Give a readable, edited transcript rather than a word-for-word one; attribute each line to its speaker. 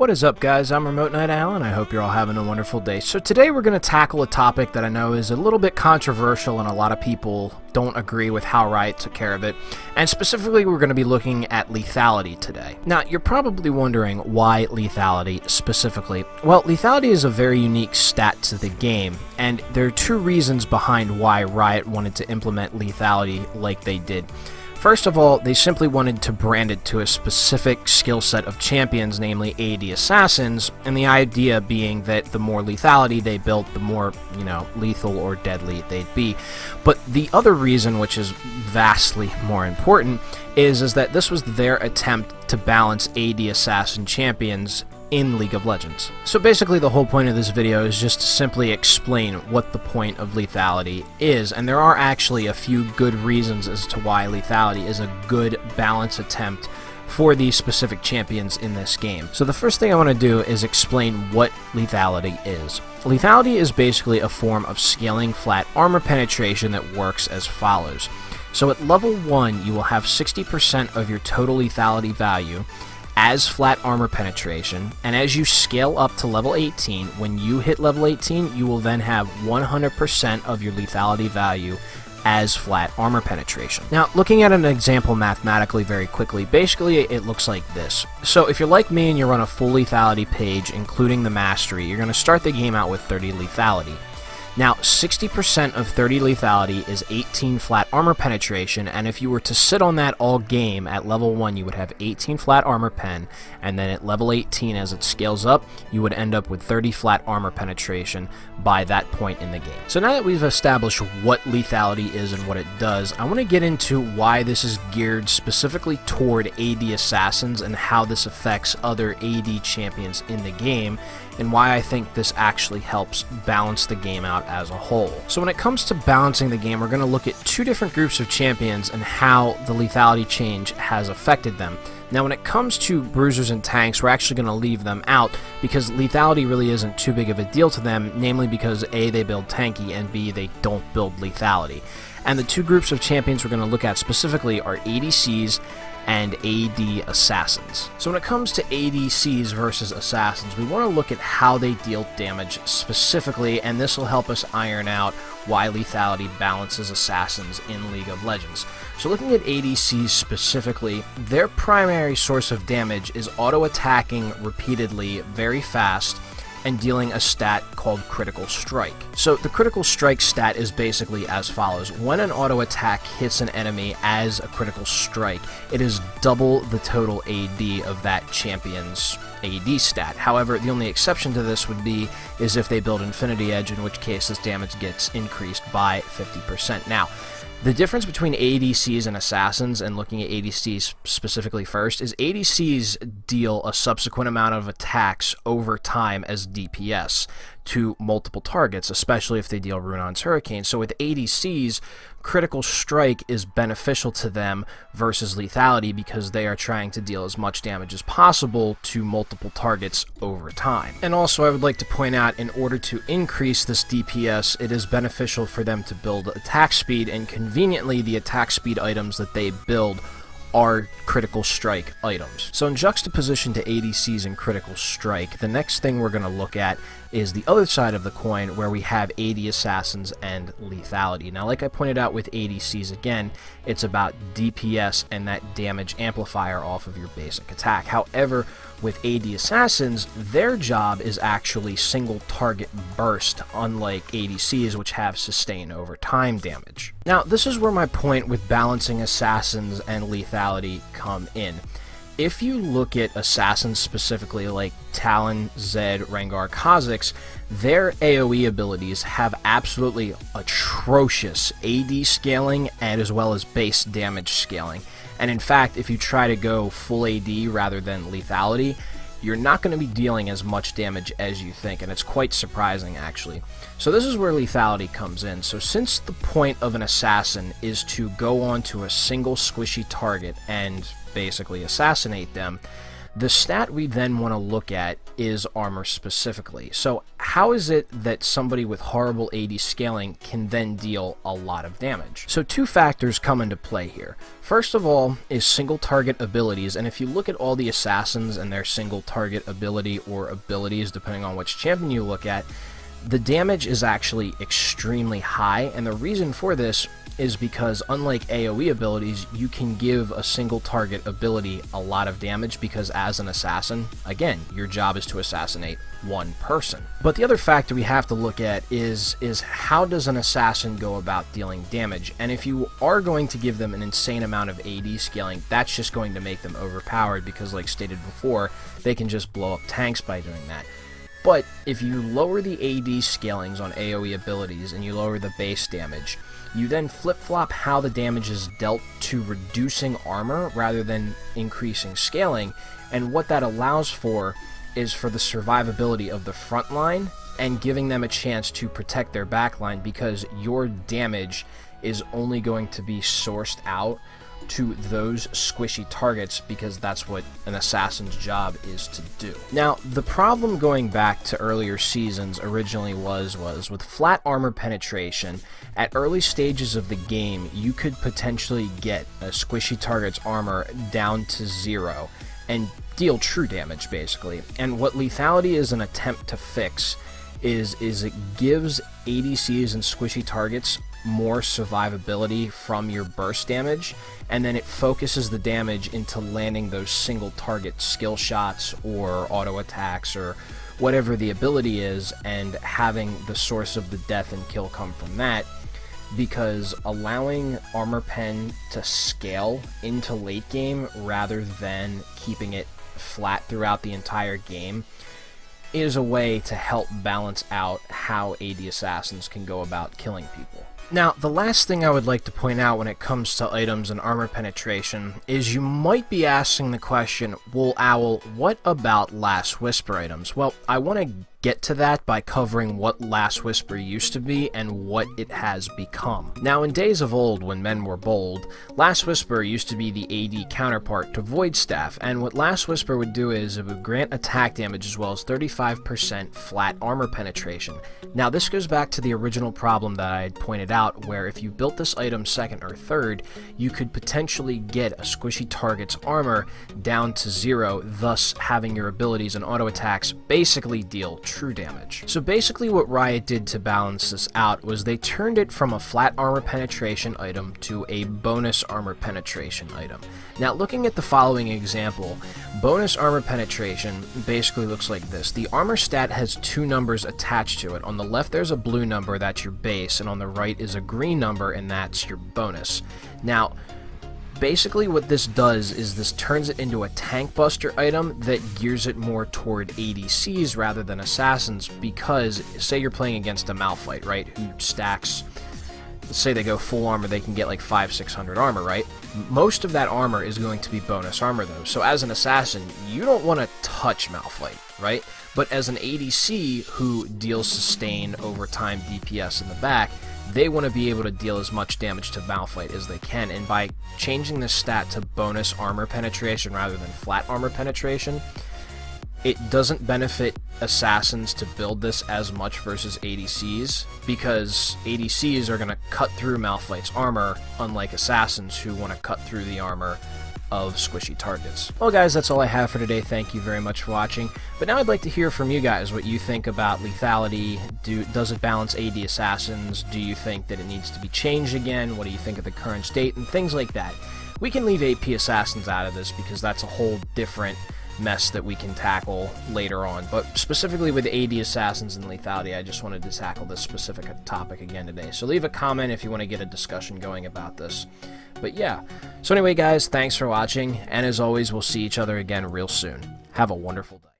Speaker 1: What is up, guys? I'm Remote Night Owl, and I hope you're all having a wonderful day. So today we're going to tackle a topic that I know is a little bit controversial and a lot of people don't agree with how Riot took care of it. And specifically, we're going to be looking at lethality today. Now, you're probably wondering why lethality specifically. Well, lethality is a very unique stat to the game, and there are two reasons behind why Riot wanted to implement lethality like they did. First of all, they simply wanted to brand it to a specific skill set of champions, namely AD Assassins, and the idea being that the more lethality they built, the more, lethal or deadly they'd be. But the other reason, which is vastly more important, is that this was their attempt to balance AD Assassin champions in League of Legends. So basically the whole point of this video is just to simply explain what the point of lethality is, and there are actually a few good reasons as to why lethality is a good balance attempt for these specific champions in this game. So the first thing I want to do is explain what lethality is. Lethality is basically a form of scaling flat armor penetration that works as follows. So at level 1 you will have 60% of your total lethality value as flat armor penetration, and as you scale up to level 18, when you hit level 18, you will then have 100% of your lethality value as flat armor penetration. Now, looking at an example mathematically very quickly, basically it looks like this. So if you're like me and you're on a full lethality page, including the mastery, you're going to start the game out with 30 lethality. Now, 60% of 30 lethality is 18 flat armor penetration, and if you were to sit on that all game, at level 1 you would have 18 flat armor pen, and then at level 18 as it scales up, you would end up with 30 flat armor penetration by that point in the game. So now that we've established what lethality is and what it does, I want to get into why this is geared specifically toward AD Assassins and how this affects other AD champions in the game, and why I think this actually helps balance the game out as a whole. So when it comes to balancing the game, we're going to look at two different groups of champions and how the lethality change has affected them. Now when it comes to bruisers and tanks, we're actually going to leave them out because lethality really isn't too big of a deal to them, namely because A, they build tanky, and B, they don't build lethality. And the two groups of champions we're going to look at specifically are ADCs and AD Assassins. So when it comes to ADCs versus Assassins, we want to look at how they deal damage specifically, and this will help us iron out why lethality balances Assassins in League of Legends. So looking at ADCs specifically, their primary source of damage is auto-attacking repeatedly, very fast, and dealing a stat called Critical Strike. So the Critical Strike stat is basically as follows. When an auto attack hits an enemy as a Critical Strike, it is double the total AD of that champion's AD stat. However, the only exception to this would be is if they build Infinity Edge, in which case this damage gets increased by 50%. Now, the difference between ADCs and Assassins, and looking at ADCs specifically first, is ADCs deal a subsequent amount of attacks over time as DPS to multiple targets, especially if they deal Runon's Hurricane. So with ADCs, Critical Strike is beneficial to them versus lethality because they are trying to deal as much damage as possible to multiple targets over time. And also I would like to point out, in order to increase this DPS, it is beneficial for them to build attack speed, and conveniently the attack speed items that they build are Critical Strike items. So in juxtaposition to ADCs and Critical Strike, the next thing we're going to look at is the other side of the coin, where we have AD Assassins and lethality. Now, like I pointed out with ADCs, again, it's about DPS and that damage amplifier off of your basic attack. However, with AD Assassins, their job is actually single target burst, unlike ADCs, which have sustained over time damage. Now, this is where my point with balancing Assassins and lethality come in. If you look at Assassins specifically, like Talon, Zed, Rengar, Kha'zix, their AoE abilities have absolutely atrocious AD scaling and as well as base damage scaling. And in fact, if you try to go full AD rather than lethality, you're not going to be dealing as much damage as you think, and it's quite surprising actually. So this is where lethality comes in. So since the point of an assassin is to go onto a single squishy target and basically assassinate them, the stat we then want to look at is armor specifically. So how is it that somebody with horrible AD scaling can then deal a lot of damage? So two factors come into play here. First of all is single target abilities, and if you look at all the assassins and their single target ability or abilities, depending on which champion you look at, the damage is actually extremely high, and the reason for this is because unlike AoE abilities, you can give a single target ability a lot of damage because as an assassin, again, your job is to assassinate one person. But the other factor we have to look at is how does an assassin go about dealing damage? And if you are going to give them an insane amount of AD scaling, that's just going to make them overpowered because, like stated before, they can just blow up tanks by doing that. But if you lower the AD scalings on AoE abilities and you lower the base damage, you then flip-flop how the damage is dealt to reducing armor rather than increasing scaling, and what that allows for is for the survivability of the front line and giving them a chance to protect their back line, because your damage is only going to be sourced out to those squishy targets because that's what an assassin's job is to do. Now, the problem going back to earlier seasons originally was with flat armor penetration, at early stages of the game, you could potentially get a squishy target's armor down to 0 and deal true damage, basically. And what lethality is an attempt to fix is it gives ADCs and squishy targets more survivability from your burst damage, and then it focuses the damage into landing those single target skill shots or auto attacks or whatever the ability is, and having the source of the death and kill come from that, because allowing armor pen to scale into late game rather than keeping it flat throughout the entire game is a way to help balance out how AD assassins can go about killing people. Now, the last thing I would like to point out when it comes to items and armor penetration is you might be asking the question, well, Owl, what about Last Whisper items? Well, I want to get to that by covering what Last Whisper used to be and what it has become. Now, in days of old, when men were bold, Last Whisper used to be the AD counterpart to Void Staff, and what Last Whisper would do is it would grant attack damage as well as 35% flat armor penetration. Now, this goes back to the original problem that I had pointed out, where if you built this item second or third, you could potentially get a squishy target's armor down to 0, thus having your abilities and auto attacks basically deal true damage. So basically what Riot did to balance this out was they turned it from a flat armor penetration item to a bonus armor penetration item. Now, looking at the following example, bonus armor penetration basically looks like this. The armor stat has two numbers attached to it. On the left there's a blue number, that's your base, and on the right is a green number, and that's your bonus. Now, basically what this does is this turns it into a tank buster item that gears it more toward ADCs rather than assassins, because say you're playing against a Malphite, right, who stacks, let's say they go full armor, they can get like 500-600 armor, right? Most of that armor is going to be bonus armor though, so as an assassin, you don't want to touch Malphite, right? But as an ADC who deals sustain over time DPS in the back, they want to be able to deal as much damage to Malphite as they can, and by changing this stat to bonus armor penetration rather than flat armor penetration, it doesn't benefit assassins to build this as much versus ADCs, because ADCs are going to cut through Malphite's armor, unlike assassins who want to cut through the armor of squishy targets. Well guys, that's all I have for today. Thank you very much for watching. But now I'd like to hear from you guys what you think about lethality. Does it balance AD assassins? Do you think that it needs to be changed again? What do you think of the current state? And things like that. We can leave AP assassins out of this because that's a whole different mess that we can tackle later on, but specifically with AD assassins and lethality, I just wanted to tackle this specific topic again today. So leave a comment if you want to get a discussion going about this. But yeah, so anyway guys, thanks for watching, and as always, we'll see each other again real soon. Have a wonderful day.